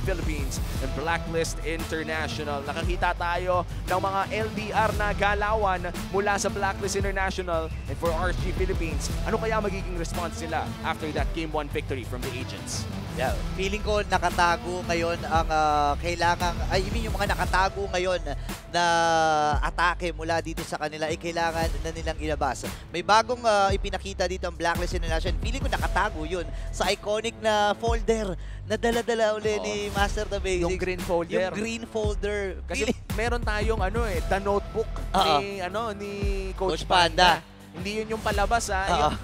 Philippines and Blacklist International. Nakakita tayo ng mga LDR na galawan mula sa Blacklist International and for RSG Philippines. Ano kaya magiging response nila after that Game 1 victory from the Agents? Yeah, feeling ko nakatago ngayon ang yung mga nakatago ngayon na atake mula dito sa kanila ay kailangan na nilang ilabas. May bagong ipinakita dito ang Blacklist International. Feeling ko nakatago yun sa iconic na folder na dala-dala uli ni Master the Basics. Yung green folder. Yung green folder. Kasi meron tayong The Notebook ni Coach Panda. Hindi yun yung palabas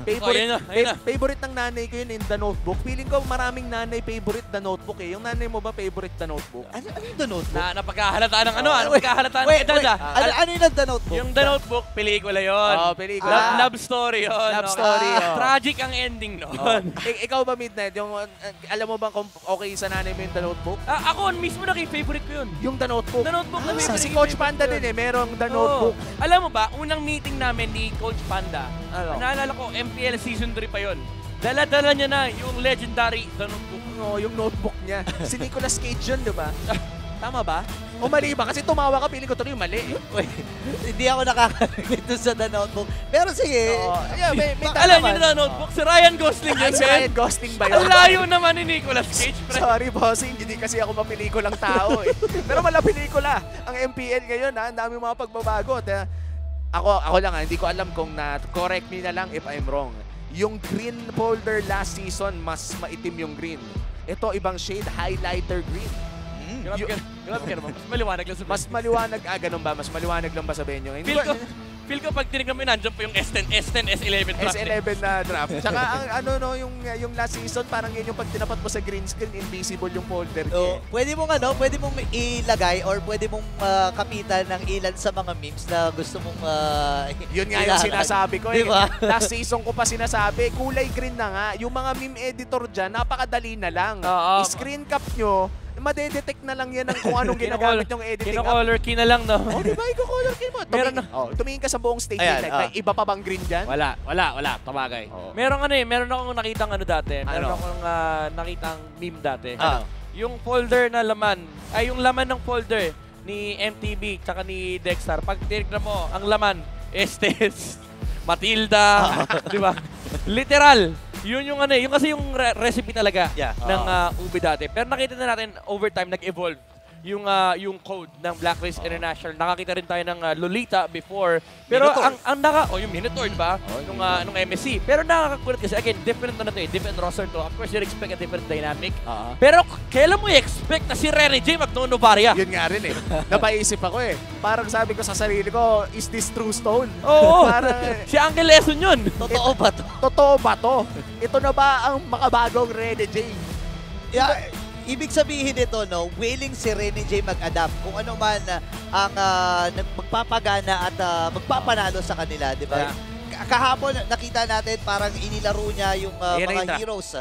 Yung favorite ng nanay ko yun in The Notebook. Feeling ko maraming nanay favorite The Notebook eh. Yung nanay mo ba favorite The Notebook? Ano yung The Notebook? Napagkahalataan ng napagkahalataan ng edad Ano yung The Notebook? Yung The Notebook, pelikula yun. Pelikula. Love story yun. Love story. Tragic ang ending nun. Ikaw ba, Midnight? Yung, alam mo ba kung okay sa nanay mo yung The Notebook? Ako mismo favorite ko yun. Yung The Notebook? The Notebook na favorite. Si Coach Panda din merong The Notebook. Alam mo ba, unang meeting namin ni Coach Panda, naalala ko, MPL Season 3 pa yun. Dala-dala niya na yung legendary The Notebook. Yung notebook niya. Si Nicolas Cage yun, di ba? Tama ba? O mali ba? Kasi tumawa ka, piling ko tuloy yung mali. Hindi ako nakakarinig doon sa The Notebook. Pero sige. May alam niyo na The Notebook? Si Ryan Gosling yun. Si Ryan Gosling ba yun? Ang layo naman ni Nicolas Cage. Sorry, bossing. Hindi kasi ako mapelikulang tao eh. Pero wala pelikula. Ang MPL ngayon, ang dami mga pagbabago. Ako lang, hindi ko alam kung correct me na lang if I'm wrong. Yung green folder last season, mas maitim yung green. Ito, ibang shade, highlighter green. Grabe ka naman. Mas maliwanag lang sa Mas maliwanag, ganun ba? Mas maliwanag lang ba sabihin nyo? Feel ko pag tinignan mo nandiyan pa yung S10, S11 draft. S11 na draft. Tsaka yung last season, parang yun yung pag tinapat mo sa green screen, invisible yung folder niya. Pwede mong ilagay or pwede mong kapitan ng ilan sa mga memes na gusto mong yun nga yung sinasabi ko diba? Last season ko pa sinasabi, kulay green na nga. Yung mga meme editor dyan, napakadali na lang. I-screen cap nyo, madedetect na lang yan ng kung anong ginagamit yung editing app. Kino-color key na lang, no? Diba? Iko-color key mo. Tumingin ka sa buong stage. Iba pa bang green dyan? Wala. Tabagay. Meron akong nakitang dati. Meron akong nakitang meme dati. Yung folder na laman, yung laman ng folder ni MTV tsaka ni Dexter. Pag tinignan mo, ang laman, Estes, Matilda, di ba? Literal. Yun yung yung kasi yung recipe talaga ng ube dati. Pero nakita na natin over time nag-evolve yung code ng Blacklist International. Nakakita rin tayo ng Lolita before. Pero yung Minotaur, di ba? Nung MSC. Pero nakakakulat kasi again, different different roster to. Of course, you expect a different dynamic. Pero kailan mo i-expect na si Rene J magno-Novaria? Yun nga rin Napaisip ako Parang sabi ko sa sarili ko, is this true Stone? Oo. Si Uncle Lesson yun. Totoo ba to? Totoo ba to? Ito na ba ang makabagong Rene J? Ibig sabihin nito, willing si Rene J mag-adapt kung ano man ang magpapagana at magpapanalo sa kanila, di ba? Kahapon nakita natin parang inilaro niya yung mga heroes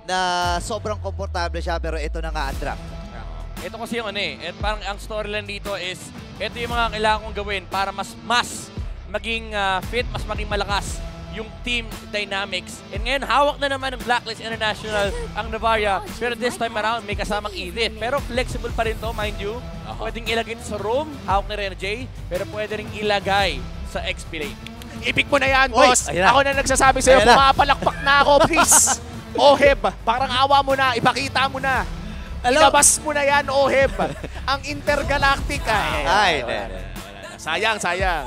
na sobrang komportable siya, pero ito na nga ang draft. Ito kasi yung parang ang storyline dito is ito yung mga kailangan kong gawin para mas maging fit, mas maging malakas yung team dynamics. And ngayon, hawak na naman ng Blacklist International ang Novaria. Pero this time around, may kasamang Edith. Pero flexible pa rin to, mind you. Pwedeng ilagay sa room, hawak ni Rene J. Pero pwede rin ilagay sa XP lane. Ibig mo na yan, boss. Ako na nagsasabi sa'yo, pumapalakpak na ako, please. Oheb, parang awa mo na, ipakita mo na. Ilabas mo na yan, Oheb. Ang Intergalactic. Sayang.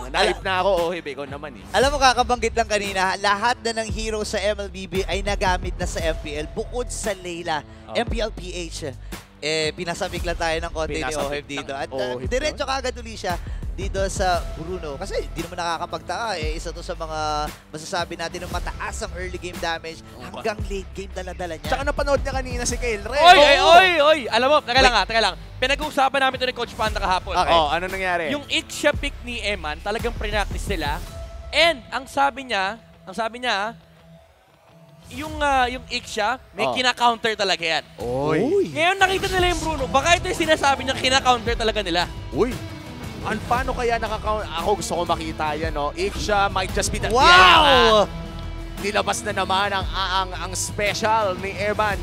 Naip na ako, Oheb. Ikaw naman Alam mo, kakabanggit lang kanina, lahat na ng hero sa MLBB ay nagamit na sa MPL bukod sa Layla, MPL PH. Pinasabik lang tayo ng konti ni Oheb dito. At diretso kagad uli siya dito sa Bruno. Kasi di naman nakakapagtaka. Isa to sa mga masasabi natin ng mataas ang early game damage hanggang late game dala-dala niya. Tsaka napanood niya kanina si Kale Ray. Oy! Alam mo, teka lang. Pinag-uusapan namin ito ni Coach Panda kahapon. Ano nangyari? Yung Ixia pick ni Eman, talagang pre-practice nila. And ang sabi niya, yung Ixia, may kina-counter talaga yan. Ngayon nakita nila yung Bruno, baka ito yung sinasabi niya kina-counter talaga nila. Paano kaya nakaka-count? Ako gusto ko makita yan, Ixia might just be the... Wow! Nilabas na naman ang special ni Eman.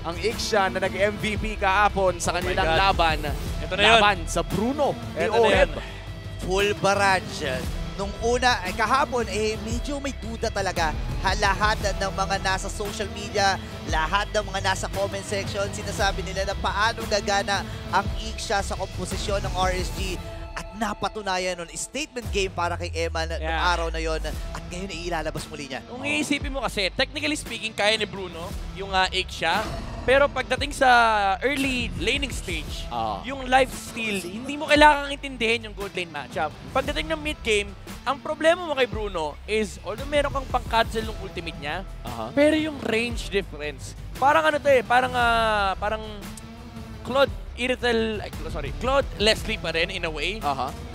ang Ixia na nag-MVP kahapon sa kanilang laban. Ito na yun. Laban sa Bruno ni Ito na Oheb. yun. Full barrage. Nung una, kahapon, medyo may duda talaga. Lahat ng mga nasa social media, lahat ng mga nasa comment section, sinasabi nila na paano gagana ang Ixia sa komposisyon ng RSG. At napatunayan nun, statement game para kay Eman noong araw na yon. At ngayon ilalabas muli niya. Kung iisipin mo kasi, technically speaking, kaya ni Bruno yung Ixia. Pero pagdating sa early laning stage, yung life steal, hindi mo kailangang intindihin yung gold lane matchup. Pagdating ng mid game, ang problema mo kay Bruno is, although meron kang pang-cancel ng ultimate niya, pero yung range difference. Parang ano to parang Claude Leslie pa rin in a way,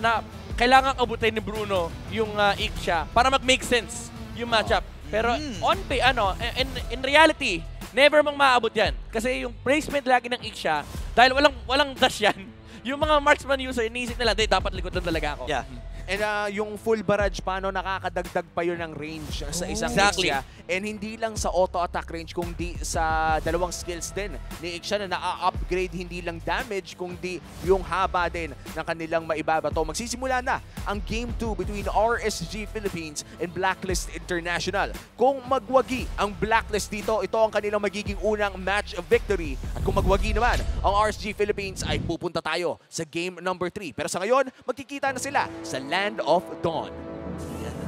na kailangan abutin ni Bruno yung Ixia para mag-make sense yung matchup. Pero in reality, never mang maabot yan. Kasi yung placement lagi ng Ixia, dahil walang dash yan, yung mga marksman user, iniisip nila, dapat likod lang talaga ako. Yeah. And yung full barrage, paano nakakadagdag pa yun ng range sa isang Ixia. And hindi lang sa auto-attack range, kundi sa dalawang skills din ni Ixia na na-upgrade hindi lang damage, kundi yung haba din ng kanilang maibabato. Magsisimula na ang Game 2 between RSG Philippines and Blacklist International. Kung magwagi ang Blacklist dito, ito ang kanilang magiging unang match of victory. At kung magwagi naman ang RSG Philippines, ay pupunta tayo sa Game number 3. Pero sa ngayon, magkikita na sila sa Land of Dawn.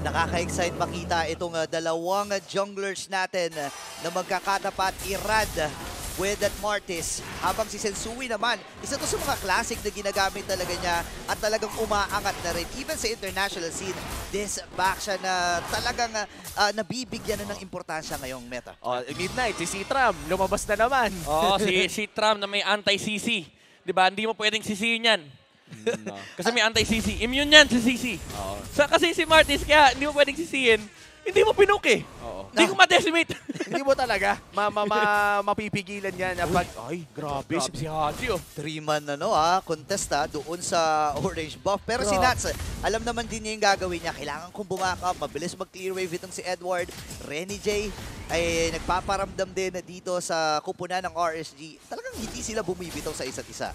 Nakaka-excite makita itong dalawang junglers natin na magkakatapat, Irad with that Martis. Habang si Sensui naman, isa to sa mga classic na ginagamit talaga niya at talagang umaangat na rin. Even sa international scene, this back siya na talagang nabibigyan na ng importansya ngayong meta. Midnight, si Citram, lumabas na naman. Si Citram na may anti-CC. Diba? Hindi mo pwedeng sisihin yan. No. Kasi may anti-CC. Immune yan si CC. Kasi si Martis, kaya hindi mo pwedeng sisihin. Hindi mo pinuk eh. Hindi ko ma-decimate. Hindi mo talaga mapipigilan yan. Ay, grabe si Haji. 3-man contest doon sa orange buff. Pero si Nats, alam naman din niya yung gagawin niya. Kailangan kong bumakap. Mabilis mag-clear wave itong si Edward. Renny J ay nagpaparamdam din dito sa kupunan ng RSG. Talagang hindi sila bumibitaw sa isa't isa.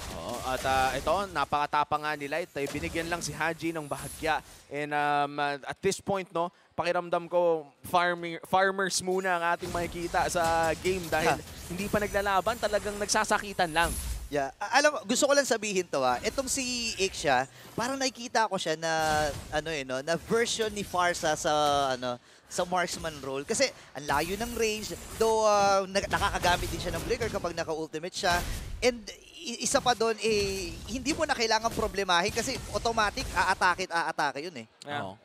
At ito, napakatapa nga nila. Binigyan lang si Haji ng bahagya. And at this point, pakiramdam ko farmers muna ang ating makikita sa game dahil hindi pa naglalaban, talagang nagsasakitan lang. Yeah, gusto ko lang sabihin to Itong si Ixia, parang nakikita ko siya na na version ni Pharsa sa marksman role kasi ang layo ng range, though nakakagamit din siya ng flicker kapag naka-ultimate siya. And isa pa doon, hindi mo na kailangan problemahin kasi automatic aatake yun eh. Yeah.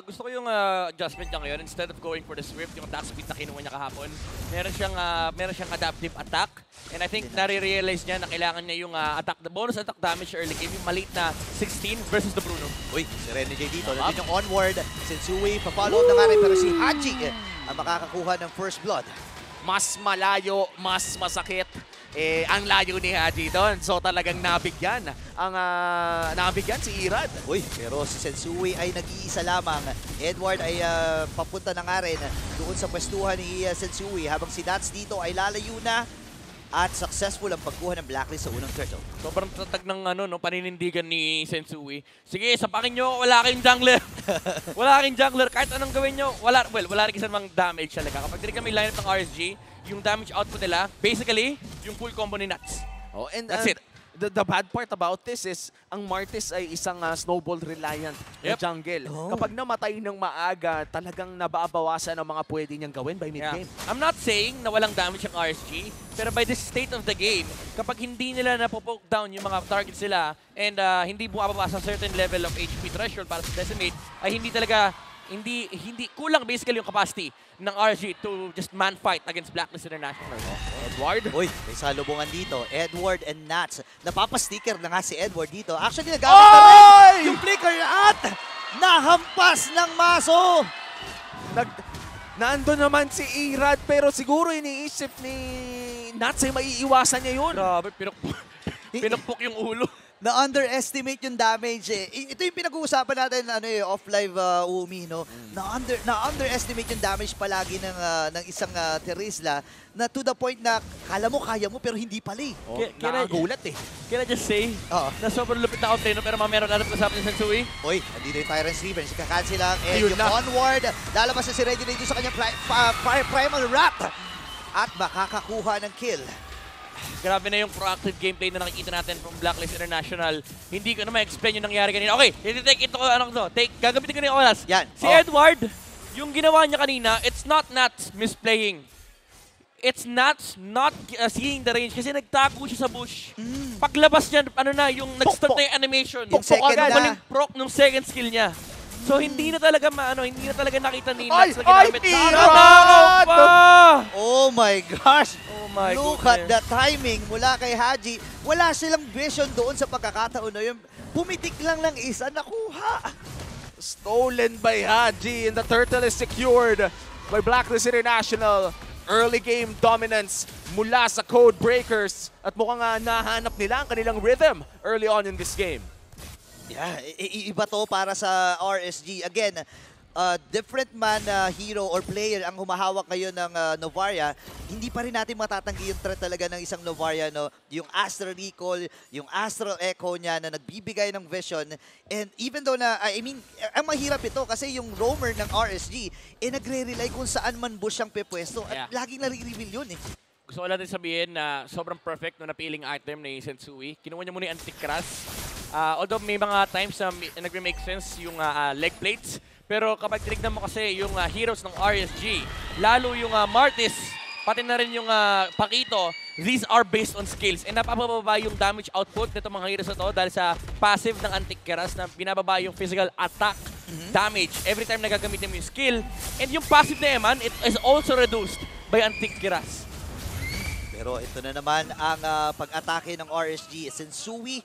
Gusto ko yung adjustment niya ngayon. Instead of going for the Swift, yung attack speed na kinuha niya kahapon, meron siyang adaptive attack. And I think nare-realize niya na kailangan niya yung bonus attack damage early game, yung maliit na 16 versus the Bruno. Uy, si Renny J dito. Nandun yung onward. Sensui, pa-follow na nga rin. Pero si Haji ang makakakuha ng first blood. Mas malayo, mas masakit. Ang layo ni Haji doon. So talagang nabigyan si Irad. Uy, pero si Sensui ay nag-iisa lamang. Edward ay papunta na nga rin doon sa pwestuhan ni Sensui habang si Nats dito ay lalayo na at successful ang pagkuha ng Blacklist sa unang turtle. Sobrang tatag ng paninindigan ni Sensui. Sige, sapakin nyo, wala kayong jungler. Wala kayong jungler. Kahit anong gawin nyo, wala rin isang mang damage talaga. Kapag hindi kami lineup ng RSG, yung damage output nila, basically, yung full combo ni Nuts. And that's it. The bad part about this is, ang Martis ay isang snowball-reliant na jungle. Kapag namatay ng maaga, talagang nababawasan ang mga pwede niyang gawin by mid-game. I'm not saying na walang damage ang RSG, pero by the state of the game, kapag hindi nila napopoke down yung mga targets nila and hindi bumababa sa certain level of HP threshold para sa decimate, ay hindi talaga hindi kulang basically yung capacity ng RSG to just man fight against Blacklist International. Edward. Uy, may salubungan dito. Edward and Nats. Napapasticker na nga si Edward dito. Actually, nagamit na rin yung flicker at nahampas ng maso. Nandun naman si Irad pero siguro iniisip ni Nats ay maiiwasan niya yun. Grabe, pinukpok yung ulo. Na-underestimate yung damage eh. Ito yung pinag-uusapan natin off-live Umi, no? Na-underestimate yung damage palagi ng isang Terizla na to the point na kala mo kaya mo pero hindi pala eh. Nakagulat eh. Can I just say na sobrang lupit na outlane pero mamaya natin kasama ni Sensui? Uy, andito yung Tyrant Reaver. Si kakancel lang. Ayun Yung na. onward. Lalabas na si Reggie dito sa kanyang Primal Wrap. At makakakuha ng kill. Grabe na yung proactive gameplay na nakikita natin from Blacklist International. Hindi ko na ma-explain yung nangyari kanina. Okay, take ito, gagamitin ko na yung oras. Yan. Si Edward, yung ginawa niya kanina, it's not misplaying. It's not seeing the range kasi nagtago siya sa bush. Paglabas niya, yung nag-start na yung animation. Yung second na. Proc nung second skill niya. So hindi na talaga nakita ni Ay! Nax na ginamit. Irad! Oh my gosh! Oh my Look goodness. at the timing mula kay Haji. Wala silang vision doon sa pagkakataon na yun. Pumitik lang ng isa, nakuha. Stolen by Haji and the turtle is secured by Blacklist International. Early game dominance mula sa Code Breakers at mukhang nahanap nila ang kanilang rhythm early on in this game. Yeah, iba to para sa RSG. Again, different man hero or player ang humahawak ngayon ng Novaria. Hindi pa rin natin matatanggi yung threat talaga ng isang Novaria, no? Yung Astral Recall, yung Astral Echo niya na nagbibigay ng vision. And even though ang mahirap ito kasi yung roamer ng RSG, nagre-rely kung saan man bush ang pepwesto at laging nare-reveal yun eh. Gusto ko lang din sabihin na sobrang perfect no napiling item ni Sensui. Kinuha niya muna yung anti-crash. Although may mga times na nagre-make sense yung leg plates. Pero kapag tinignan mo kasi yung heroes ng RSG, lalo yung Martis, pati na rin yung Pakito, these are based on skills. And napapababa yung damage output nito mga heroes na to dahil sa passive ng anti-crash na binababa yung physical attack damage every time nagagamitin mo yung skill. And yung passive na Eman, it is also reduced by anti-crash. Pero ito na naman ang pag-atake ng RSG. Sensui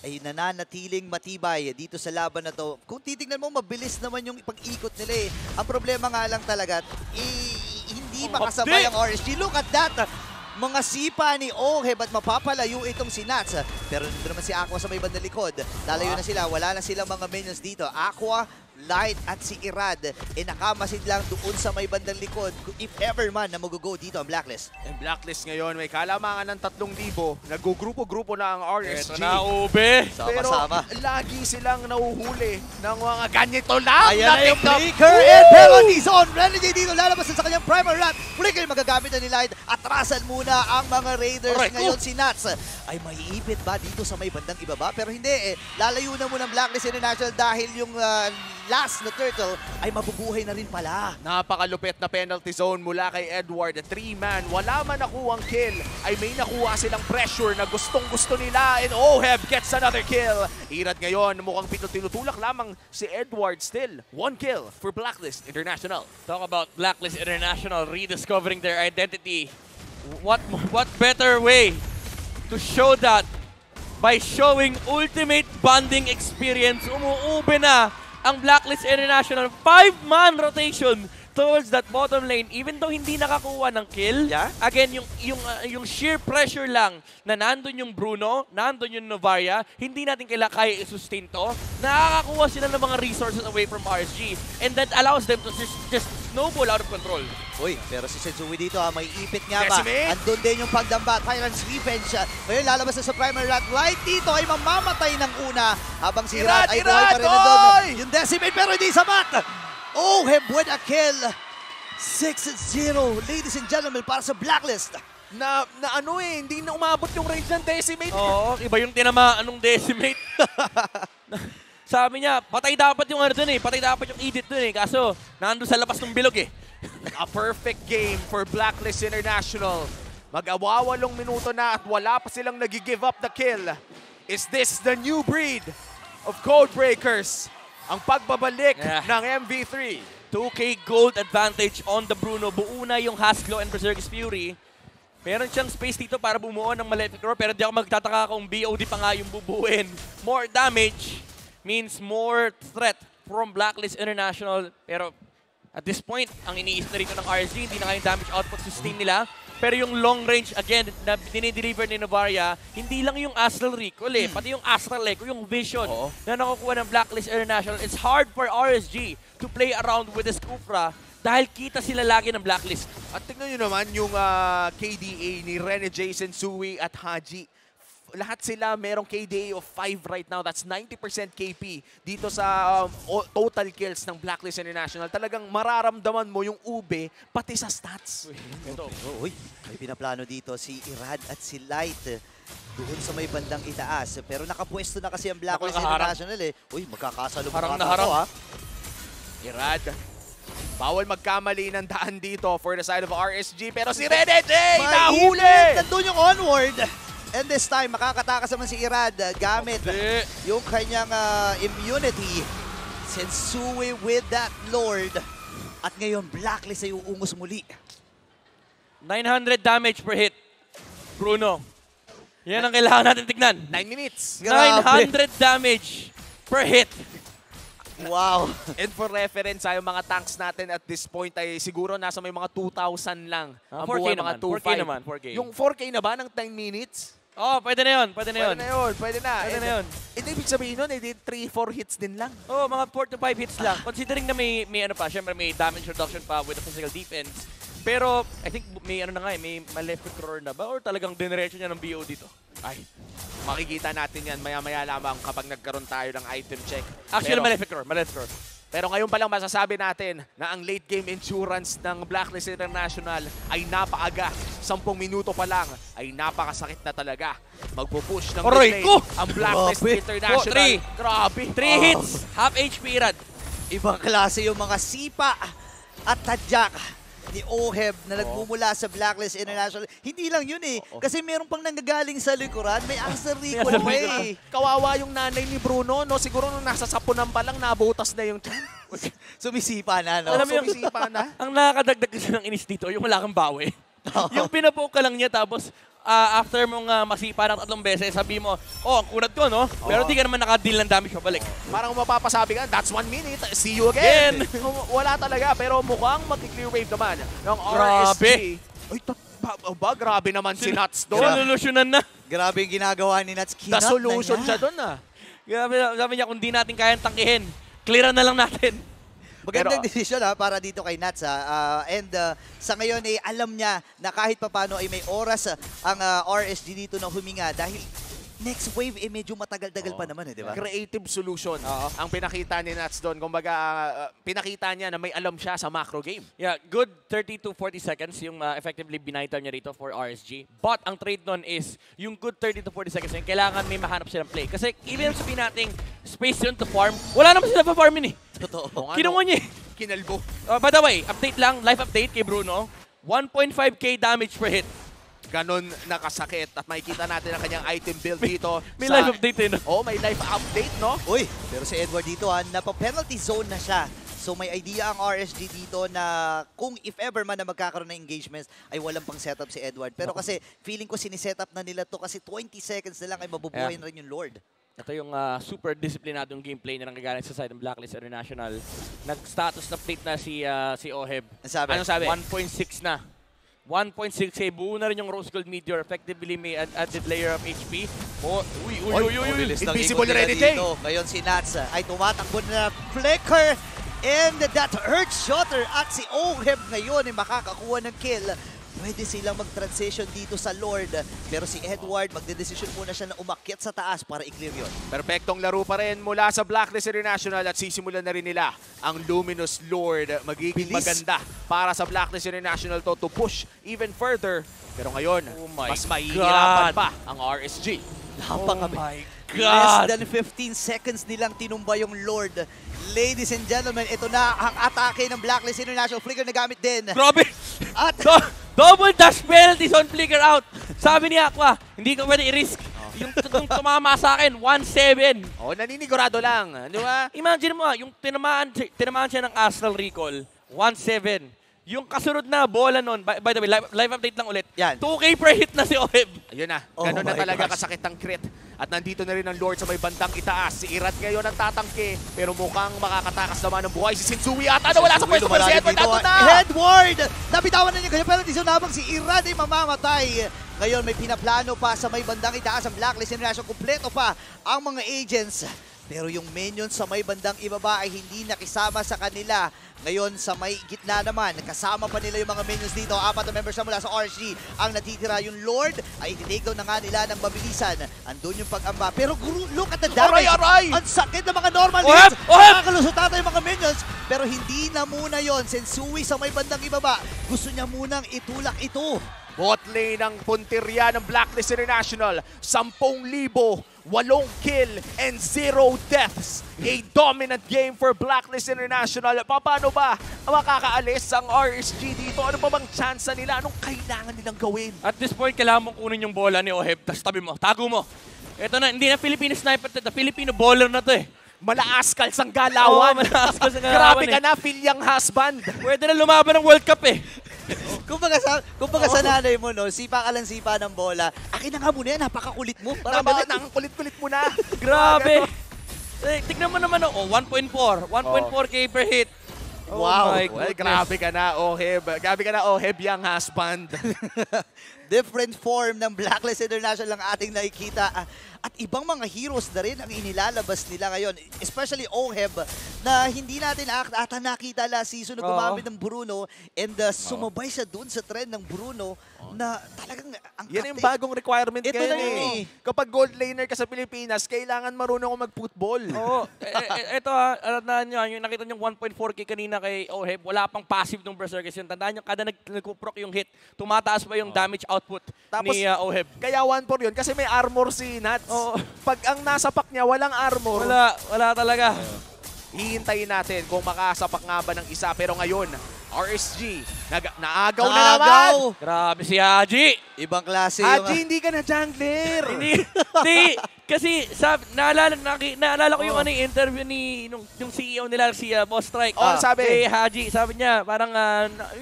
ay nananatiling matibay dito sa laban na to. Kung titignan mo, mabilis naman yung pag-ikot nila eh. Ang problema nga lang talaga, hindi makasabay ang RSG. Look at that! Mga sipa ni Oheb at mapapalayo itong si Nats. Pero nandito naman si Aqua sa may bandang likod. Lalayo na sila. Wala na silang mga minions dito. Aqua, Light at si Irad nakamasid lang doon sa may bandang likod if ever man na mag-go dito ang Blacklist. Ang Blacklist ngayon may kalamangan ng 3,000. Nagugrupo-grupo na ang RSG. Ito na, Ube! Pero lagi silang nahuhuli ng mga ganito lang. Ayan na yung Flicker and penalty zone. Renegade dito lalabas sa kanyang Primal Rat. Flicker magagamit na ni Light. Atrasan muna ang mga Raiders. Ngayon si Nats ay maiipit ba dito sa may bandang ibaba? Pero hindi eh. Lalayo na muna ang Blacklist International dahil yung last na turtle ay mabubuhay na rin pala. Napakalupit na penalty zone mula kay Edward. 3-man. Wala man nakuhang kill. Ay may nakuha silang pressure na gustong-gusto nila. And Oheb gets another kill. Irad ngayon. Mukhang tinutulak lamang si Edward still. 1 kill for Blacklist International. Talk about Blacklist International rediscovering their identity. What better way to show that by showing ultimate bonding experience. Umuube na ang Blacklist International 5-man rotation towards that bottom lane even though hindi nakakuha ng kill. Again, yung sheer pressure lang na nandun yung Bruno, nandun yung Novaria, hindi natin kaya i-sustain to. Nakakakuha sila ng mga resources away from RSG and that allows them to just snowball out of control. Uy, pero si Sensui dito may ipit nga ba? Andun din yung pagdamba. Tyrant's Revenge. Ngayon lalabas na sa Primal Rat. Light dito ay mamamatay ng una habang si Rat ay buhay pa rin nandun. Yung Decimate pero hindi sabat. Oheb with a kill. 6-0, ladies and gentlemen, para sa Blacklist. Hindi na umabot yung range ng Decimate. Oo, iba yung tinamaan ng Decimate. Sabi niya, patay dapat yung patay dapat yung edit dun kaso nandun sa labas ng bilog A perfect game for Blacklist International. Mag-awawalong minuto na at wala pa silang nag-give up the kill. Is this the new breed of Code Breakers? Ang pagbabalik ng MV3. 2K gold advantage on the Bruno. Buo na yung Hasglo and Berserk's Fury. Meron siyang space dito para bumuo ng Malefic Roar pero di ako magtataka kung BOD pa nga yung bubuin. More damage means more threat from Blacklist International. Pero at this point, ang iniisip na rito ng RSG, hindi na kayong damage output sustain nila. Pero yung long range, again, na dinideliver ni Novaria, hindi lang yung Astral Recall pati yung Astral Echo, yung Vision na nakukuha ng Blacklist International. It's hard for RSG to play around with this Cupra dahil kita sila lagi ng Blacklist. At tingnan nyo naman yung KDA ni Rene, Jason, Sui at Haji. Lahat sila merong KDA of 5 right now. That's 90% KP dito sa total kills ng Blacklist International. Talagang mararamdaman mo yung ube pati sa stats. Uy, may pinaplano dito si Irad at si Light doon sa may bandang itaas. Pero nakapwesto na kasi ang Blacklist International Uy, magkakasalubong harang na harang. Irad, bawal magkamali ng daan dito for the side of RSG. Pero si Rene J, nahuli! Nandun yung onward. And this time, makakatakas naman si Irad gamit yung kanyang immunity. Sensui with that Lord. At ngayon, Blacklist ay uungos muli. 900 damage per hit. Bruno. Yan ang kailangan natin tignan. 9 minutes. 900 damage per hit. Wow. And for reference, yung mga tanks natin at this point ay siguro nasa may mga 2,000 lang. Ang 4K buhay, naman. mga 2,500. 4K naman. 4K. Yung 4K na ba ng 10 minutes? Oh, pwede na yun. Pwede na yun. Pwede na. Pwede na yun. Ibig sabihin nun, 3-4 hits din lang. Oh, mga 4 to 5 hits lang. Considering na may ano pa, syempre may damage reduction pa with the physical defense. Pero, I think may ano na nga may left roar na ba? Or talagang dinerecho niya ng BO dito? Ay, makikita natin yan maya-maya lamang kapag nagkaroon tayo ng item check. Actually, maleft roar. Pero ngayon pa lang masasabi natin na ang late game endurance ng Blacklist International ay napaaga. 10 minuto pa lang ay napakasakit na talaga. Magpupush ng mid lane ang Blacklist International. Grabe. 3 hits. Half HP, Irad. Ibang klase yung mga sipa at tadyak ni Oheb na nagmumula sa Blacklist International. Hindi lang yun kasi meron pang nanggagaling sa likuran. May Astral Recall Kawawa yung nanay ni Bruno, no? Siguro nung nasa sapunan pa lang, nabutas na yung sumisipa na, no? Alam mo sumisipa na. Ang nakakadagdag kasi ng inis dito, yung wala kang bawi. Yung pinapoke ka lang niya tapos after mong masipa ng 3 beses, sabi mo, ang kunat ko, no? Pero di ka naman naka-deal ng damage pabalik. Parang mapapasabi ka, that's 1 minute, see you again. Wala talaga, pero mukhang mag-clear wave naman ng RSG. Ay, grabe naman si Nuts doon. Solutionan na. Grabe yung ginagawa ni Nuts. The solution siya doon, Grabe, sabi niya, kung di natin kayang tangkihin, clearan na lang natin. Magandang desisyon para dito kay Nuts. And sa ngayon alam niya na kahit papano ay may oras ang RSG dito na huminga dahil next wave medyo matagal-tagal pa naman di ba? Creative solution ang pinakita ni Nuts doon. Kumbaga, pinakita niya na may alam siya sa macro game. Yeah, good 30 to 40 seconds yung effectively binaiter niya rito for RSG. But ang trade nun is, yung good 30 to 40 seconds yun, kailangan may mahanap silang play. Kasi even sabihin natin, space yun to farm, wala naman sila pa farmin Totoo. Kinuha niya Kinalbo. By the way, update lang, live update kay Bruno. 1.5k damage per hit. Ganon nakasakit. At makikita natin ang kanyang item build dito. May live update no? May live update, no? Uy, pero si Edward dito napa-penalty zone na siya. So may idea ang RSG dito na kung if ever man na magkakaroon ng engagements ay walang pang setup si Edward. Pero kasi feeling ko sinisetup na nila to kasi 20 seconds na lang ay mabubuhay na rin yung Lord. Ito yung super disciplinadong gameplay na nanggagaling sa side ng Blacklist International. Nag-status na plate na si Oheb. Anong sabi? 1.6 na. 1.6k, buo na rin yung Rose Gold Meteor. Effectively may added layer of HP. Invisible ready dito. Ngayon si Nuts ay tumatakbo na flicker. And that Earth Shotter at si Oheb ngayon ay makakakuha ng kill. Pwede silang mag-transition dito sa Lord. Pero si Edward, magde-decision muna siya na umakyat sa taas para i-clear yun. Perpektong laro pa rin mula sa Blacklist International at sisimulan na rin nila ang Luminous Lord. Magiging maganda para sa Blacklist International to push even further. Pero ngayon, mas mahihirapan pa ang RSG. Napakami. Less than 15 seconds nilang tinumba yung Lord. Ladies and gentlemen, ito na ang atake ng Blacklist International. Flicker na gamit din. Grabe! At double dash penalties on Flicker out. Sabi ni Aqua, hindi ko pwede i-risk. Yung tumama sa akin, 1-7. Naninigurado lang. Di ba? Imagine mo, yung tinamaan siya ng Astral Recall, 1-7. Yung kasunod na bola nun, by the way, live update lang ulit. Yan. 2K per hit na si Oheb. Ayun na, Oh ganun na my talaga gosh. kasakit ang crit. At nandito na rin ang Lord sa may bandang itaas. Si Irad ngayon ang tatangke, pero mukhang makakatakas naman ng buhay si Sensui at ano, wala sa pwesto pero si Edward nandun na! Edward! Nabitawan na niya kanya penalty zone habang si Irad ay mamamatay. Ngayon may pinaplano pa sa may bandang itaas ang Blacklist International. Kompleto pa ang mga agents. Pero yung minions sa may bandang ibaba ay hindi nakisama sa kanila. Ngayon sa may gitna naman, kasama pa nila yung mga minions dito. 4 na members na mula sa RSG ang natitira. Yung Lord ay tinake down na nga nila ng mabilisan. Andun yung pag-amba. Pero look at the damage. Aray! Ang sakit ng mga normal Oheb! hits. Oheb! Nakakalusot ata yung mga minions. Pero hindi na muna yon. Sensui sa may bandang ibaba. Gusto niya munang itulak ito. Bot lane ng puntirya ng Blacklist International. 10,000, 8 kill, and 0 deaths. A dominant game for Blacklist International. Paano ba makakaalis ang RSG dito? Ano ba bang chance nila? Anong kailangan nilang gawin? At this point, kailangan mong kunin yung bola ni Oheb, tapos tabi mo, tago mo. Ito na, hindi na Filipino sniper, ito, Filipino baller na to eh. Malaaskal sang galawan. Oo, malaaskal sang Grabe galawan ka na, Filyang husband. Pwede na lumaban ng World Cup eh. Kumbaga sa nanay mo, no, sipa ka lang sipa ng bola. Akin na nga muna yan, napakakulit mo. Ang kulit-kulit mo na. Grabe. Tignan mo naman, 1.4. 1.4K per hit. Oh Wow. my Well, goodness. grabe ka na, Oheb. Grabe ka na, Oheb, young husband. Different form ng Blacklist International ang ating nakikita. At ibang mga heroes na rin ang inilalabas nila ngayon. Especially Oheb, na hindi natin ata nakita last season na gumamit ng Bruno and sumabay siya dun sa trend ng Bruno na talagang ang Yan yung bagong requirement Ito ngayon na yun eh. Kapag gold laner ka sa Pilipinas, kailangan marunong ko mag-football. Oo. Ito ha, alam nyo, yung nakita nyo 1.4K kanina kay Oheb, wala pang passive ng Berserkers yun. Tandaan nyo, kada nagpuprok yung hit, tumataas pa yung damage output Tapos, ni Oheb. Kaya 1-4 yun kasi may armor si Nats. Oo. Pag ang nasa pack niya, walang armor. Wala talaga. Hihintayin natin kung makasapak nga ba ng isa. Pero ngayon, RSG, naagaw na Naagaw. naman! Grabe si Haji. Ibang klase yung... Haji, hindi ka na jungler! Hindi, kasi naalala ko yung ano, yung interview ni yung CEO nila, si Boss Strike. Sabi? Kay Haji, sabi niya, parang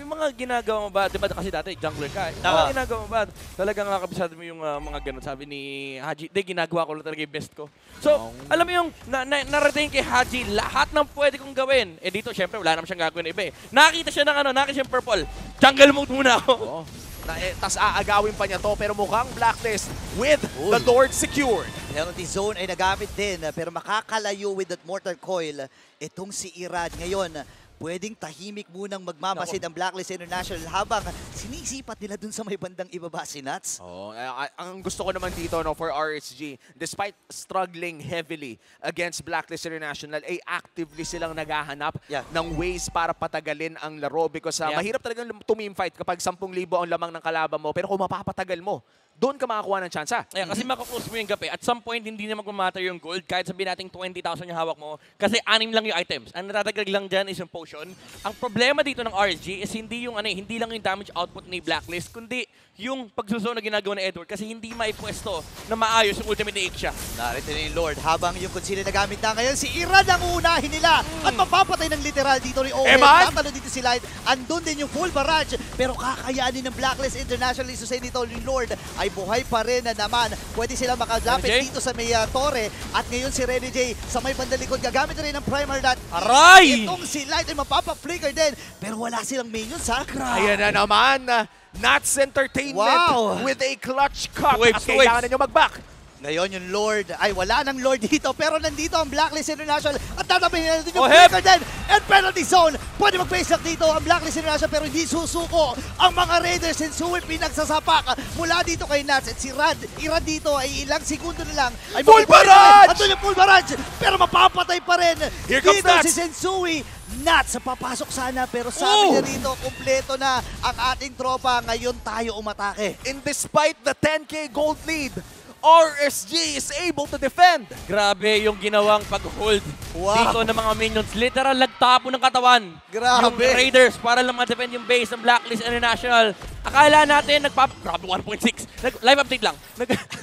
yung mga ginagawa mo ba, di ba kasi dati jungler ka, yung mga ginagawa mo ba, talagang kabisado mo yung mga ganun. Sabi ni Haji, ginagawa ko lang talaga yung best ko. So, alam mo yung na-retain kay Haji, lahat ng pwede kong gawin. Eh dito, syempre, wala naman siyang gagawin na iba eh. Nakita siya ng nakita siyang purple. Jungle mode muna ako. Tas aagawin pa niya to, pero mukhang Blacklist with the Lord secured. Penalty zone ay nagamit din pero makakalayo with that mortar coil itong si Irad. Ngayon, pwedeng tahimik munang magmamasid ang Blacklist International habang sinisipat nila dun sa may bandang ibaba si Nats. Ang gusto ko naman dito for RSG, despite struggling heavily against Blacklist International, ay actively silang naghahanap ng ways para patagalin ang laro because mahirap talagang tumimfight kapag 10,000 ang lamang ng kalaban mo, pero kung mapapatagal mo, doon ka makakuha ng tsansa. Kasi makaklose mo yung gapi. At some point, hindi na mag-matter yung gold. Kahit sabihin natin 20,000 yung hawak mo. Kasi 6 lang yung items. Ang natatagag lang dyan is yung potion. Ang problema dito ng RSG is hindi yung hindi lang yung damage output ni Blacklist, kundi yung pagsuso na ginagawa ni Edward. Kasi hindi maipwesto na maayos yung ultimate ni Ixia. Narito na yung Lord habang yung concealer na gamit na ngayon. Si Irad ang unahin nila at mapapatay ng literal dito ni Oheb. Tatalo dito si Light. Andun din yung full barrage. Pero kakayanin ng Blacklist International Sustain dito ni Lord ay buhay pa rin na naman. Pwede sila makalapit dito sa may torre. At ngayon si Rene J sa may bandalikod gagamit rin ng primer dot. Aray! Itong si Light ay mapapa-flicker din. Pero wala silang minions ha. Ayan na naman. Nats Entertainment with a clutch cut. At kailangan na nyo mag-back. Ngayon yung Lord, ay wala ng Lord dito, pero nandito ang Blacklist International at tatabihin na dito yung Oheb! flicker din and penalty zone. Pwede mag-face lock dito ang Blacklist International pero hindi susuko ang mga Raiders and Sensui pinagsasapak mula dito kay Nats at si Irad dito ay ilang segundo na lang. Ay full barrage! At yung full barrage pero mapapatay pa rin. Here comes dito Nats! si Sensui. Nats, papasok sana pero sabi niya dito, kumpleto na ang ating tropa. Ngayon tayo umatake. And despite the 10K gold lead, RSG is able to defend. Grabe yung ginawang pag-hold dito ng mga minions. Literal, nagtapo ng katawan. Grabe. Yung Raiders para lang ma-defend yung base ng Blacklist International. Akala natin, grabe, 1.6. Live update lang.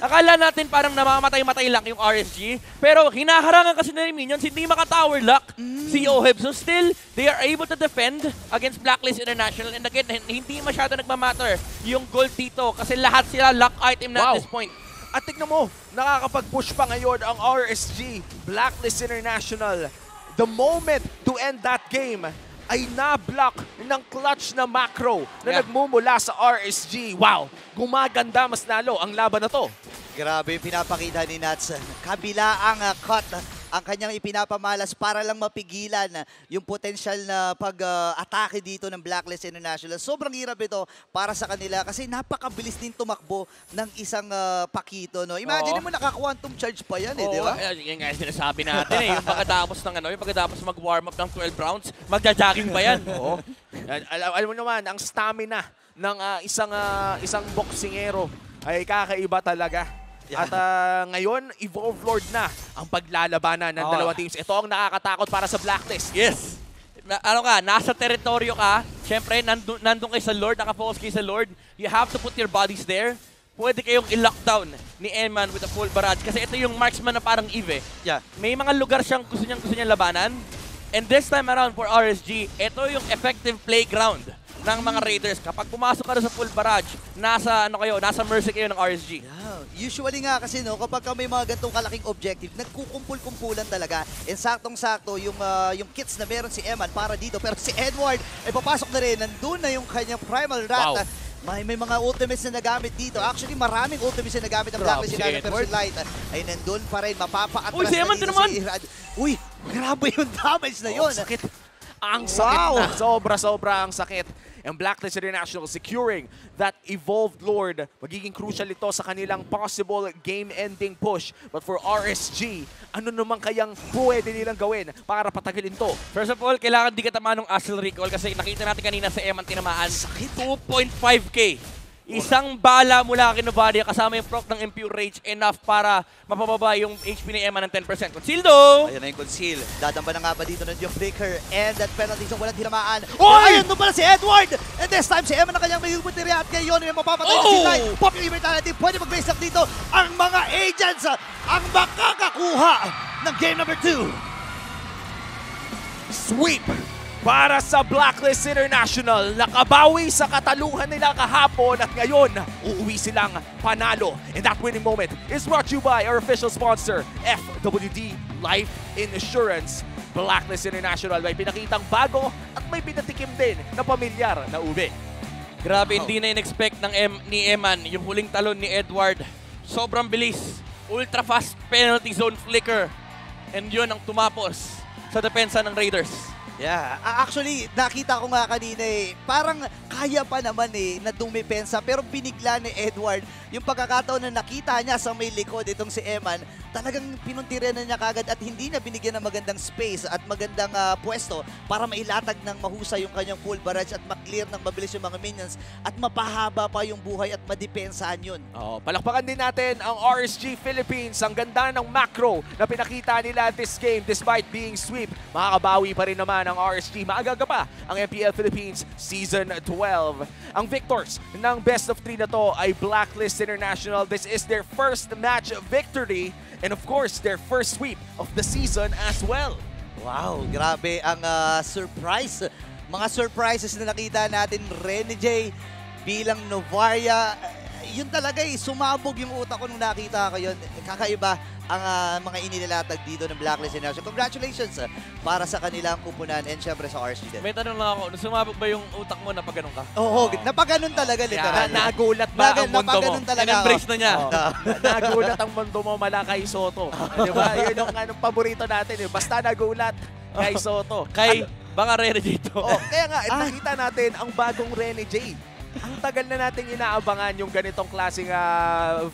Akala natin parang namamatay-matay lang yung RSG. Pero hinaharangan kasi na yung minions, hindi maka-tower lock si OHEB. So still, they are able to defend against Blacklist International. And again, hindi masyado nagmamatter yung gold dito kasi lahat sila lock item na at this point. At tignan mo, nakakapag-push pa ngayon ang RSG, Blacklist International. The moment to end that game ay na-block ng clutch na macro na nagmumula sa RSG. Wow, gumaganda mas nalo ang laban na to. Grabe yung pinapakita ni Nats. Kabila ang cut ang kanyang ipinapamalas para lang mapigilan yung potensyal na pag-atake dito ng Blacklist International. Sobrang hirap ito para sa kanila kasi napakabilis din tumakbo ng isang pakito. No? Imagine mo naka-quantum charge pa yan, di ba? Yan nga yung sinasabi natin eh. Yung pagkatapos mag-warm up ng 12 rounds, magja-jogging pa yan. Alam mo naman, ang stamina ng isang boksingero ay kakaiba talaga. At ngayon, Evolve Lord na ang paglalabanan ng dalawang teams. Ito ang nakakatakot para sa Blacklist. Yes. Nasa teritoryo ka. Siyempre, nandun kayo sa Lord, naka-focus kayo sa Lord. You have to put your bodies there. Pwede kayong i-lockdown ni Eman with a full barrage. Kasi ito yung marksman na parang Eve. May mga lugar siyang gusto niyang labanan. And this time around for RSG, ito yung effective playground ng mga Raiders. Kapag pumasok ka sa full barrage, nasa mercy kayo ng RSG. Usually nga kasi kapag may mga ganitong kalaking objective, nagkukumpul-kumpulan talaga. And saktong-sakto yung kits na meron si Eman para dito. Pero si Edward ay papasok na rin. Nandun na yung kanyang primal rat. May mga ultimates na nagamit dito. Actually, maraming ultimates na nagamit ng Blacklist United. Pero si Light ay nandun pa rin. Mapapa-atras si Eman na dito naman. si Irad. Uy, grabe yung damage na yun. Sakit. Ang sakit na. Sobra-sobra ang sakit. Ang Blacklist International securing that Evolved Lord. Magiging crucial ito sa kanilang possible game-ending push. But for RSG, ano naman kayang pwede nilang gawin para patagalin to? First of all, kailangan di ka tamaan ng Astral Recall kasi nakita natin kanina sa Eman tinamaan. 2.5k. Isang bala mula kay Novaria kasama yung proc ng Impure Rage enough para mapababa yung HP ni Eman ng 10%. Concealdo! Ayan na yung conceal. Dadamba na nga ba dito ng Jump Breaker and that penalty so walang tinamaan. Oy! Ayun doon pala si Edward! And this time si Eman na kanyang may humuntirya at ngayon may mapapatay na si Light. Pop yung immortality. Pwede mag-base up dito ang mga agents ang makakakuha ng game number 2. Sweep para sa Blacklist International. Nakabawi sa kataluhan nila kahapon at ngayon, uuwi silang panalo. And that winning moment is brought to you by our official sponsor, FWD Life Insurance. Blacklist International may pinakitang bago at may pinatikim din na pamilyar na ube. Grabe, hindi na in-expect ni Eman yung huling talon ni Edward. Sobrang bilis. Ultra fast penalty zone flicker. And yun ang tumapos sa depensa ng Raiders. Yeah, actually, nakita ko nga kanina parang kaya pa naman na dumipensa pero binigla ni Edward yung pagkakataon na nakita niya sa may likod itong si Eman, talagang pinuntiran na niya kagad at hindi niya binigyan ng magandang space at magandang pwesto para mailatag ng mahusay yung kanyang full barrage at maklear ng mabilis yung mga minions at mapahaba pa yung buhay at madepensahan yun. Palakpakan din natin ang RSG Philippines. Ang ganda ng macro na pinakita nila this game despite being sweep. Makakabawi pa rin naman ang RSG. Maagaga pa ang MPL Philippines Season 12. Ang victors ng best of 3 na to ay Blacklist International. This is their first match victory and of course their first sweep of the season as well. Wow, grabe ang surprise. Mga surprises na nakita natin. Rene J bilang Novaria, yun talaga sumabog yung utak ko nung nakita ko yun. Kakaiba ang mga inilatag dito ng Blacklist International. Congratulations para sa kanilang kupunan and syempre sa RSG din. May tanong lang ako, sumabog ba yung utak mo na pag-ganun ka? Oo, napag-ganun talaga literal. Nagulat ba ang mundo mo? In-embrace na niya. Nagulat ang mundo mo mala kay Soto. Diba? Yun yung paborito natin. Basta nagulat kay Soto. Kay baka Rene J to. Kaya nga, nakita natin ang bagong Rene J. Ang tagal na nating inaabangan yung ganitong klaseng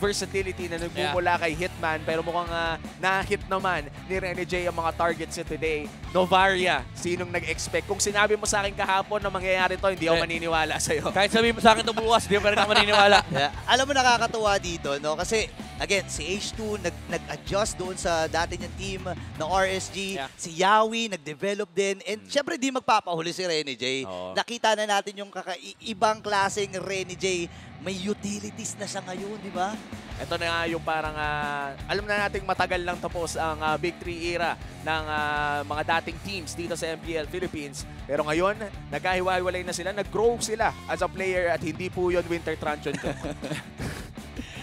versatility na nagmumula kay Hitman pero mukhang na-hit naman ni Rene J ang mga targets niya today. Novaria, sinong nag-expect? Kung sinabi mo sa akin kahapon na mangyayari to, hindi ako maniniwala sa'yo. Kahit sabihin mo sa akin ito bukas, di pa rin ako maniniwala. Alam mo nakakatuwa dito, no? Kasi again, si H2 nag-adjust doon sa dati niyang team na RSG. Si Yawi nag-develop din. And syempre di magpapahuli si Rene J. Nakita na natin yung ibang klaseng Rene J. May utilities na siya ngayon, di ba? Ito na nga yung parang, alam na nating matagal lang tapos ang Big 3 era ng mga dating teams dito sa MPL Philippines. Pero ngayon, nagkahiwa-hiwalay na sila, nag-grow sila as a player at hindi po yun Winter Truncheon ko.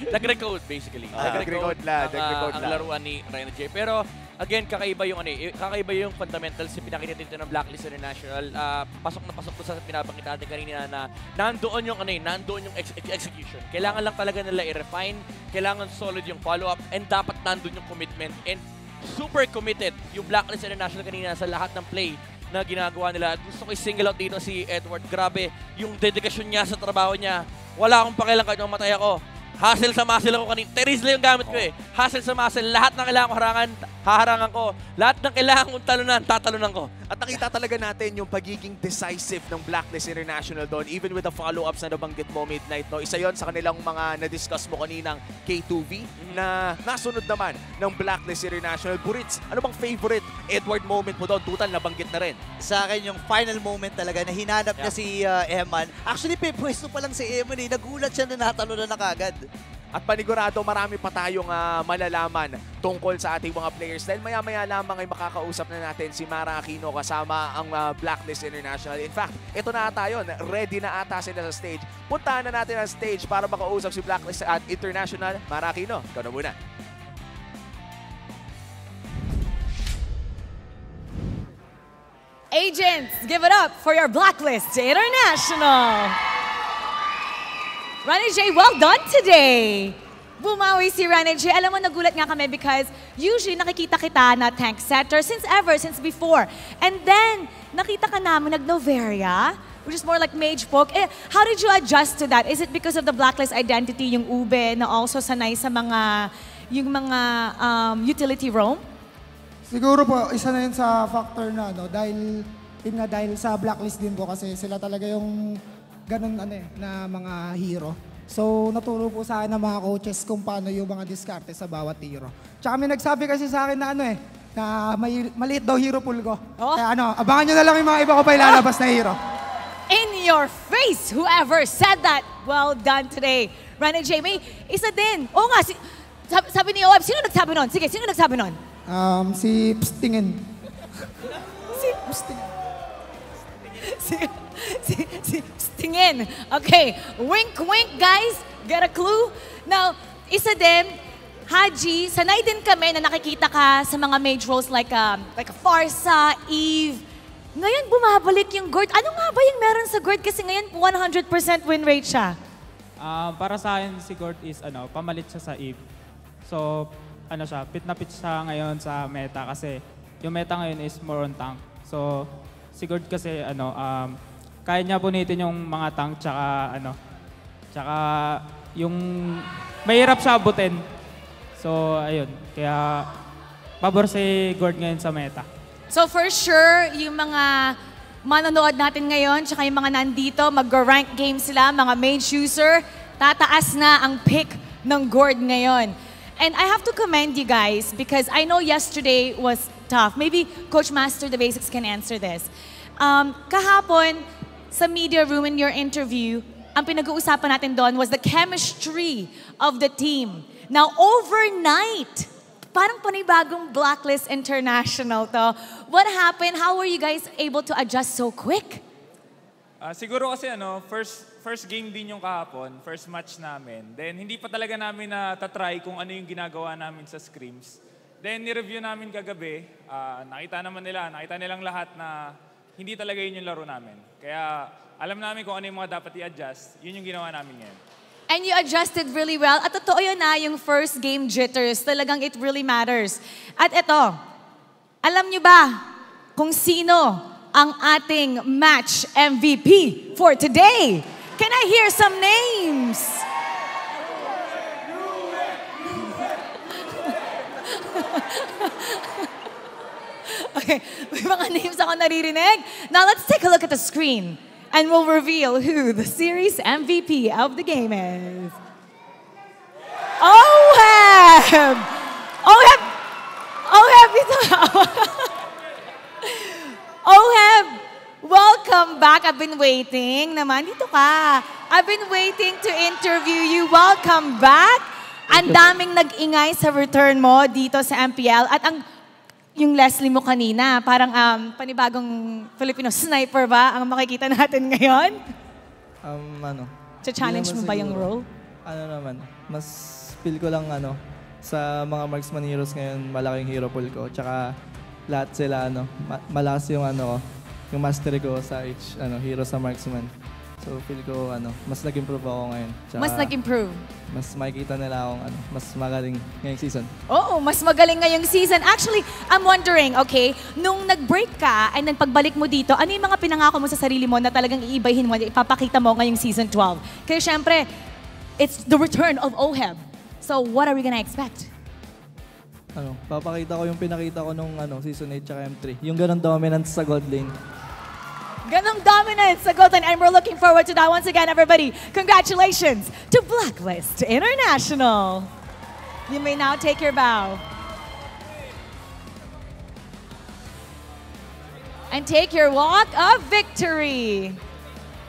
Nag-recode basically. Nag-recode lang. Ang laruan ni Rene J. Pero again, kakaiba yung fundamentals yung pinakita dito ng Blacklist International. Pasok na pasok sa pinabanggit natin kanina na nandoon yung execution. Kailangan lang talaga nila i-refine, kailangan solid yung follow-up, and dapat nandoon yung commitment. And super committed yung Blacklist International kanina sa lahat ng play na ginagawa nila. Gusto ko i-single out dito si Edward. Grabe, yung dedikasyon niya sa trabaho niya. Wala akong pakialam kahit mamatay ako. Hustle sa muscle ako kanina. Terizla yung gamit ko eh. Hustle sa muscle. Lahat ng kailangan ko haharangan ko. Lahat ng kailangan kong talunan, tatalunan ko. At nakita talaga natin yung pagiging decisive ng Blacklist International doon. Even with the follow-ups na nabanggit mo, Midnight. No? Isa yon sa kanilang mga na-discuss mo kaninang K2V na nasunod naman ng Blacklist International. Burits, ano bang favorite Edward moment mo doon? Tutal, nabanggit na rin. Sa akin yung final moment talaga na hinanap niya si Eman. Actually, pwesto pa lang si Eman eh. Nagulat siya na natalunan na kagad. At panigurado, marami pa tayong malalaman tungkol sa ating mga players. Dahil maya-maya lamang ay makakausap na natin si Mara Aquino kasama ang Blacklist International. In fact, ito na ata yun. Ready na ata sila sa stage. Puntahan na natin ang stage para makausap si Blacklist at International. Mara Aquino, ikaw na muna. Agents, give it up for your Blacklist International. Rene J, well done today! Bumawi si Rene J. Alam mo, nagulat nga kami because usually nakikita kita na tank setter since before. And then, nakita ka namin nag-Noveria, which is more like mage poke. How did you adjust to that? Is it because of the Blacklist identity, yung ube, na also sanay sa mga utility roam? Siguro po, isa na yun sa factor na, no? Dahil sa Blacklist din po kasi sila talaga yung ganun na mga hero. So, naturo po sa akin ng mga coaches kung paano yung mga diskarte sa bawat hero. Tsaka may nagsabi kasi sa akin na na maliit daw hero pool ko. Oh. Kaya abangan nyo na lang yung mga iba ko pa ilalabas na hero. In your face, whoever said that. Well done today. Rene J, may isa din. Oo nga, sabi ni OF, sino nagsabi nun? Sige, sino nagsabi nun? Si Pstingin. Si Pstingin. Si Stingin. Okay, wink, guys. Get a clue? Now, isa din, Haji, sanay din kami na nakikita ka sa mga mage roles like a Farsa, Eve. Ngayon, bumabalik yung Gord. Ano nga ba yung meron sa Gord? Kasi ngayon, 100% win rate siya. Para sa akin, si Gord is pamalit siya sa Eve. So, siya, pit na pit siya ngayon sa meta kasi yung meta ngayon is more on tank. So, si Gord kasi kaya niya punitin yung mga tank tsaka yung mahirap siya abutin. So ayun, kaya pabor si Gord ngayon sa meta. So for sure, yung mga manonood natin ngayon tsaka yung mga nandito, mag-rank game sila, mga mage user, tataas na ang pick ng Gord ngayon. And I have to commend you guys because I know yesterday was tough. Maybe Coach Master The Basics can answer this. Kahapon, sa media room in your interview, ang pinag-uusapan natin doon was the chemistry of the team. Now, overnight, parang panibagong Blacklist International to. What happened? How were you guys able to adjust so quick? Siguro kasi first game din yung kahapon, first match namin. Then hindi pa talaga namin na-try kung ano yung ginagawa namin sa scrims. Then ni-review namin kagabi, nakita nilang lahat na hindi talaga yun yung laro namin. Kaya alam namin kung ano yung mga dapat i-adjust, yun yung ginawa namin ngayon. And you adjusted really well. At totoo yun yung first game jitters. Talagang it really matters. At ito, alam nyo ba kung sino ang ating match MVP for today? Can I hear some names? Okay, may mga names ako naririnig. Now let's take a look at the screen and we'll reveal who the series MVP of the game is. OHED! OHEB! OHEB! OHEB ito! OHEB! Welcome back. I've been waiting naman. Dito ka. I've been waiting to interview you. Welcome back. Ang daming nag-ingay sa return mo dito sa MPL. At yung Leslie mo kanina, parang panibagong Filipino sniper ba ang makikita natin ngayon? Challenge mo ba yung role? Naman, mas feel ko lang sa mga marksman heroes ngayon, malaking hero pool ko. Tsaka lahat sila malakas yung yung mastery ko sa each hero sa marksman. So feel ko mas nag-improve ako ngayon. Tsaka, Mas nag-improve? Mas makikita nila akong mas magaling ngayong season. Oo, mas magaling ngayong season. Actually, I'm wondering, okay, nung nag-break ka and then pagbalik mo dito, ano yung mga pinangako mo sa sarili mo na talagang iibahin mo, ipapakita mo ngayong season 12? Kaya syempre, it's the return of OHEB. So what are we gonna expect? Papakita ko yung pinakita ko nung season 8 tsaka M3. Yung ganun dominance sa gold lane. Ganong dominance sa gold lane, and we're looking forward to that. Once again, everybody, congratulations to Blacklist International. You may now take your bow. And take your walk of victory.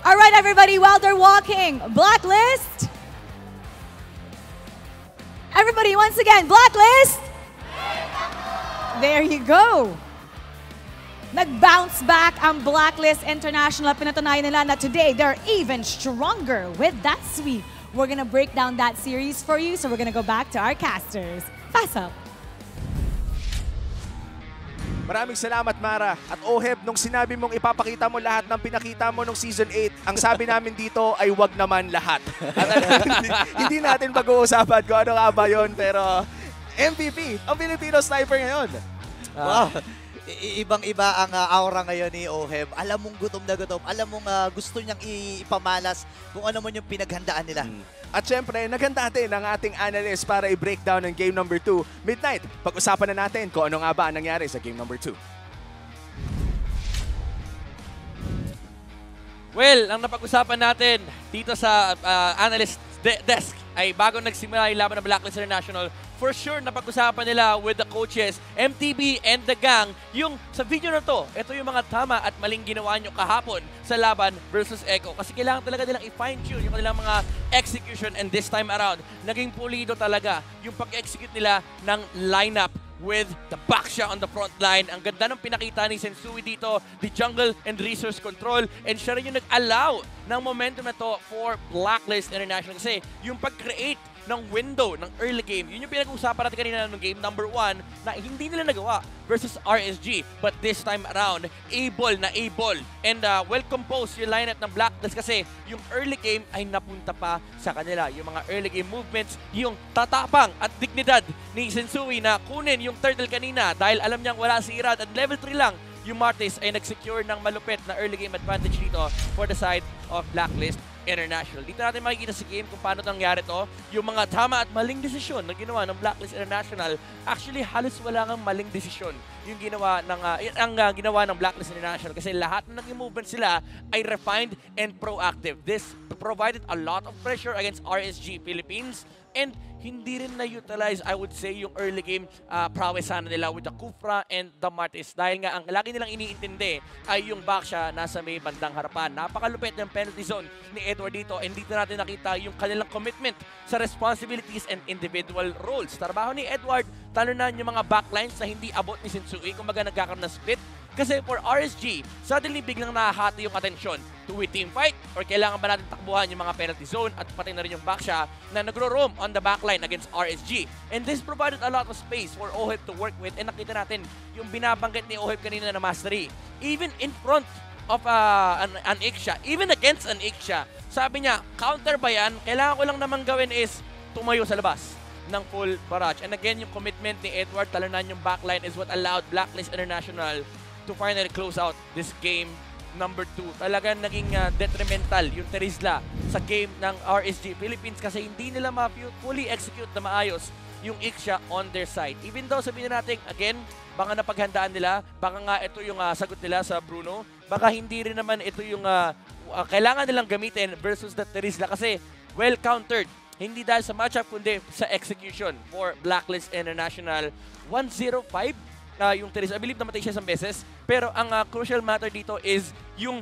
All right, everybody, while they're walking, Blacklist. Everybody, once again, Blacklist. There you go. Nag-bounce back ang Blacklist International. Pinatunayan nila na today, they're even stronger with that sweep. We're gonna break down that series for you, so we're gonna go back to our casters. Pass up. Maraming salamat, Mara. At OHEB, nung sinabi mong ipapakita mo lahat ng pinakita mo nung Season 8, ang sabi namin dito ay wag naman lahat. At hindi natin pag-uusapan kung ano nga ba yun, pero MVP, ang Filipino sniper ngayon. Wow. Ibang-iba ang aura ngayon ni OHEB. Alam mong gutom na gutom. Alam mong gusto niyang ipamalas kung ano man yung pinaghandaan nila. At syempre, naghanda din ang ating analyst para i-breakdown ng game number 2. Midnight, pag-usapan na natin kung ano nga ba ang nangyari sa game number 2. Well, ang napag-usapan natin dito sa analyst desk ay bago nagsimula yung laban ng Blacklist International, for sure napag-usapan nila with the coaches, MTB and the gang, yung sa video na to, ito yung mga tama at maling ginawa nyo kahapon sa laban versus Echo. Kasi kailangan talaga nilang i-fine-tune yung kanilang mga execution, and this time around, naging pulido talaga yung pag-execute nila ng lineup with the backshot on the front line. Ang ganda ng pinakita ni Sensui dito, the jungle and resource control, and siya rin yung nag-allow ng momentum na to for Blacklist International. Kasi yung pag-create ng window ng early game, yun yung pinag-usapan natin kanina ng game number 1 na hindi nila nagawa versus RSG. But this time around, able and well-composed yung lineup ng Blacklist kasi yung early game ay napunta pa sa kanila. Yung mga early game movements, yung tatapang at dignidad ni Sensui na kunin yung turtle kanina dahil alam niyang wala si Irad at level 3 lang, yung Martis ay nag-secure ng malupit na early game advantage dito for the side of Blacklist International. Dito natin makikita sa game kung paano nangyari to. Yung mga tama at maling desisyon na ginawa ng Blacklist International, actually halos wala ngang maling desisyon yung ginawa ng ginawa ng Blacklist International kasi lahat ng naging movement sila ay refined and proactive. This provided a lot of pressure against RSG Philippines, and hindi rin na-utilize, I would say, yung early game prowess sana nila with the Kufra and the Martis. Dahil nga, ang lagi nilang iniintindi ay yung backsha nasa may bandang harapan. Napakalupit ng penalty zone ni Edward dito, and dito natin nakita yung kanilang commitment sa responsibilities and individual roles. Trabaho ni Edward, talunan yung mga backlines na hindi abot ni Sensui, kumbaga nagkakaroon ng split. Kasi for RSG, suddenly biglang nahahati yung atensyon. Do we team fight? Or kailangan ba natin takbuhan yung mga penalty zone at pati na rin yung backsha na nagro-roam on the backline against RSG. And this provided a lot of space for OHEB to work with. And nakita natin yung binabanggit ni OHEB kanina na mastery. Even in front of an Ixia, even against an Ixia, sabi niya, counter ba yan? Kailangan ko lang naman gawin is tumayo sa labas ng full barrage. And again, yung commitment ni Edward, talunan yung backline is what allowed Blacklist International to finally close out this game number 2. Talagang naging detrimental yung Terizla sa game ng RSG Philippines kasi hindi nila fully execute na maayos yung Ixia on their side. Even though sabihin natin, again, baka napaghandaan nila, baka nga ito yung sagot nila sa Bruno, baka hindi rin naman ito yung kailangan nilang gamitin versus the Terizla kasi well countered Hindi dahil sa matchup, kundi sa execution for Blacklist International. 105 yung Teresa. I believe namatay siya isang beses. Pero ang crucial matter dito is yung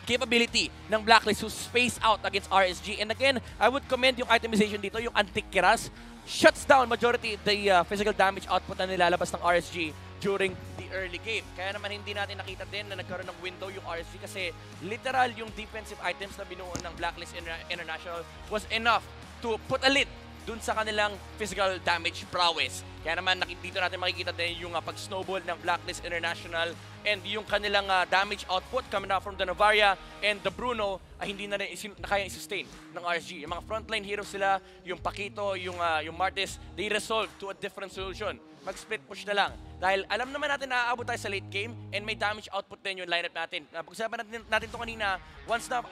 capability ng Blacklist to space out against RSG. And again, I would commend yung itemization dito, yung Antikiras. Shuts down majority the physical damage output na nilalabas ng RSG during the early game. Kaya naman hindi natin nakita din na nagkaroon ng window yung RSG kasi literal yung defensive items na binuo ng Blacklist International was enough to put a lid dun sa kanilang physical damage prowess. Kaya naman dito natin makikita din yung pag-snowball ng Blacklist International and yung kanilang damage output coming out from the Navaria and the Bruno ay hindi na rin kaya i-sustain ng RSG. Yung mga frontline heroes sila, yung Paquito, yung Martes, they resolve to a different solution. Mag-split push na lang. Dahil alam naman natin na aabot tayo sa late game and may damage output din yung lineup natin. Pag-usapan natin ito kanina, once na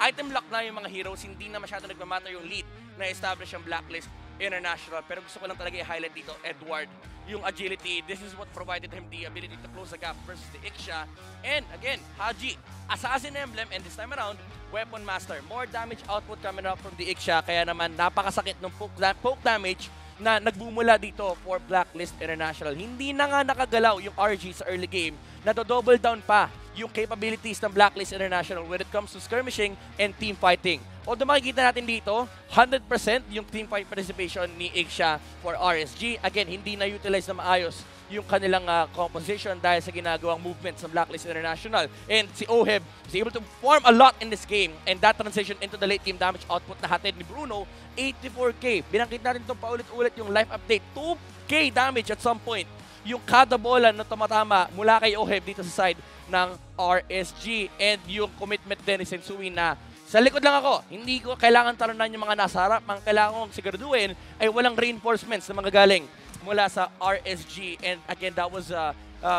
item lock na yung mga heroes, hindi na masyado nagmamatter yung lead na establish ang Blacklist International. Pero gusto ko lang talaga i-highlight dito, Edward, yung agility. This is what provided him the ability to close the gap versus the Ixia. And again, Haji, Assassin Emblem, and this time around, Weapon Master. More damage output coming up from the Ixia, kaya naman napakasakit ng poke damage na nagbumula dito for Blacklist International. Hindi na nga nakagalaw yung RG sa early game, na-double down pa yung capabilities ng Blacklist International when it comes to skirmishing and team fighting. Although makikita natin dito, 100% yung team fight participation ni Ixia for RSG. Again, hindi na-utilize na maayos yung kanilang composition dahil sa ginagawang movement sa Blacklist International. And si Oheb was able to perform a lot in this game, and that transition into the late game damage output na hatid ni Bruno, 84k. Binangkit natin itong paulit-ulit yung live update, 2k damage at some point. Yung kada bola na tumatama mula kay Oheb dito sa side ng RSG, and yung commitment din ni Sensui na sa likod lang ako, hindi ko kailangan talunan yung mga nasa harap. Ang kailangan kong siguraduhin ay walang reinforcements na mga galing mula sa RSG. And again, that was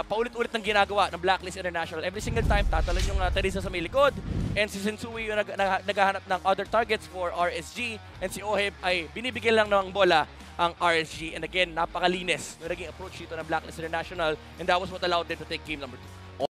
paulit-ulit ng ginagawa ng Blacklist International. Every single time, tatalon yung Teresa sa may likod. And si Sensui yung naghahanap ng other targets for RSG. And si Oheb ay binibigyan lang ng bola ang RSG. And again, napakalinis na naging approach dito ng Blacklist International. And that was what allowed them to take game number 2.